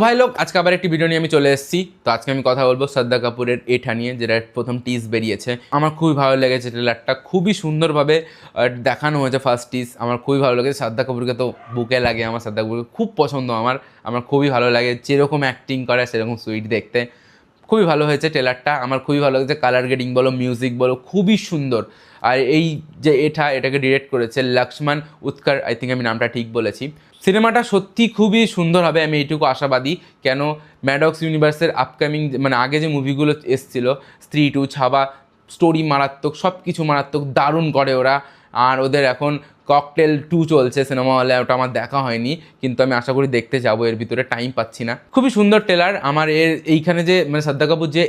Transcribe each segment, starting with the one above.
ভাই লোক আজকে আবার একটি ভিডিও নিয়ে আমি চলে এসেছি। তো আজকে আমি কথা বলবো শ্রদ্ধা কাপুরের এটা নিয়ে, যেটা প্রথম টিজ বেরিয়েছে। আমার খুবই ভালো লেগেছে ট্রেলারটা, খুবই সুন্দরভাবে দেখানো হয়েছে। ফার্স্ট টিজ আমার খুবই ভালো লেগেছে। শ্রদ্ধা কাপুরকে তো বুকে লাগে, আমার শ্রদ্ধা কাপুরকে খুব পছন্দ। আমার খুবই ভালো লাগে, যেরকম অ্যাক্টিং করে সেরকম সুইট দেখতে। খুবই ভালো হয়েছে ট্রেলারটা, আমার খুবই ভালো লেগেছে। কালার গ্রেডিং বলো, মিউজিক বলো, খুবই সুন্দর। আর এই যে এটাকে ডিরেক্ট করেছে লক্ষ্মণ উৎকর, আই থিঙ্ক আমি নামটা ঠিক বলেছি। সিনেমাটা সত্যি খুবই সুন্দর হবে, আমি এইটুকু আশাবাদী। কেন, ম্যাডক্স ইউনিভার্সের আপকামিং মানে আগে যে মুভিগুলো এসছিল, স্ত্রী 2, ছাবা, স্টোরি মারাত্মক, সব কিছু মারাত্মক, দারুণ করে ওরা। আর ওদের এখন ককটেল 2 চলছে সিনেমা হলে, ওটা আমার দেখা হয়নি, কিন্তু আমি আশা করি দেখতে যাবো। এর ভিতরে টাইম পাচ্ছি না। খুবই সুন্দর ট্রেলার। আমার এইখানে যে মানে শ্রদ্ধা কাপুর যে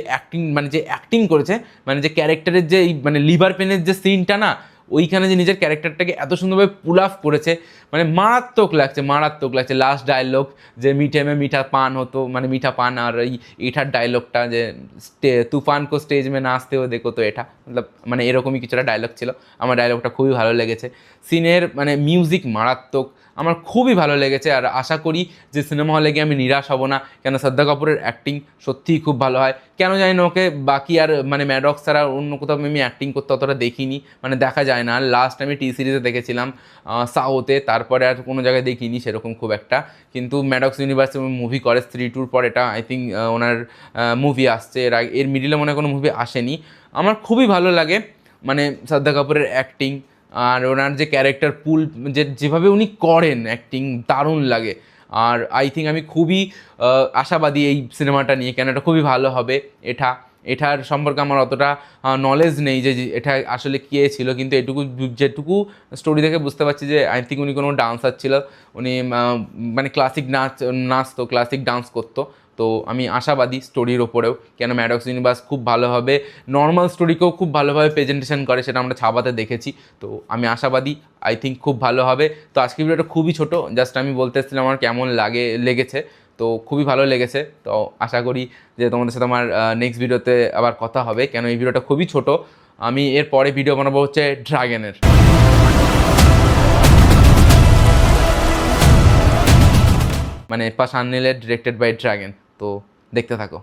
অ্যাক্টিং করেছে, মানে যে ক্যারেক্টারের যে মানে লিভার পেনের যে সিনটা না, ওইখানে যে নিজের ক্যারেক্টারটাকে এত সুন্দরভাবে পুল আপ করেছে, মানে মারাত্মক লাগছে। লাস্ট ডায়লগ যে মিঠে মে মিঠা পান হতো, মানে মিঠা পান, আর এটার ডায়লগটা যে তুফান কো স্টেজ মে নাচতে হো দেখো, তো এটা মানে এরকমই কিছুটা ডায়লগ ছিল। আমার ডায়লগটা খুবই ভালো লেগেছে। সিনের মানে মিউজিক মারাত্মক, আমার খুবই ভালো লেগেছে। আর আশা করি যে সিনেমা হলে গিয়ে আমি নিরাশ হব না, কেন শ্রদ্ধা কাপুরের অ্যাক্টিং সত্যিই খুব ভালো হয়। কেন জানি না ওকে বাকি আর মানে ম্যাডক্স ছাড়া অন্য কোথাও আমি অ্যাক্টিং করতে অতটা দেখিনি, মানে দেখা যায় না। লাস্ট আমি টি সিরিজে দেখেছিলাম সাউথে, তারপরে আর কোনো জায়গায় দেখিনি সেরকম খুব একটা। কিন্তু ম্যাডক্স ইউনিভার্সে মুভি করে, স্ত্রী 2 পর এটা আই থিঙ্ক ওনার মুভি আসছে। এর মিডিলে মনে হয় কোনো মুভি আসেনি। আমার খুবই ভালো লাগে মানে শ্রদ্ধা কাপুরের অ্যাক্টিং, আর ওনার যে ক্যারেক্টার পুল যেভাবে উনি করেন অ্যাক্টিং, দারুণ লাগে। আর আই থিঙ্ক আমি খুবই আশাবাদী এই সিনেমাটা নিয়ে, কেন এটা খুবই ভালো হবে। এটার সম্পর্কে আমার অতটা নলেজ নেই যে এটা আসলে কে ছিল, কিন্তু যেটুকু স্টোরি দেখে বুঝতে পারছি যে আই থিঙ্ক উনি কোনো ডান্সার ছিল। উনি মানে ক্লাসিক নাচতো, ক্লাসিক ডান্স করতো। তো আমি আশাবাদী স্টোরির ওপরেও, কেন ম্যাডক্স ইউনিভার্স খুব ভালোভাবে নর্মাল স্টোরিকেও খুব ভালোভাবে প্রেজেন্টেশন করে, সেটা আমরা ছাবাতে দেখেছি। তো আমি আশাবাদী আই থিঙ্ক খুব ভালো হবে। তো আজকের ভিডিওটা খুবই ছোট, জাস্ট আমি বলতে এসেছিলাম আমার কেমন লেগেছে। তো খুবই ভালো লেগেছে। তো আশা করি যে তোমাদের সাথে আমার নেক্সট ভিডিওতে আবার কথা হবে, কেন এই ভিডিওটা খুবই ছোট। আমি এর পরে ভিডিও বানাবো হচ্ছে ড্রাগনের, মানে পাশান নীলের ডিরেক্টেড বাই ড্রাগন। তো দেখতে থাকো।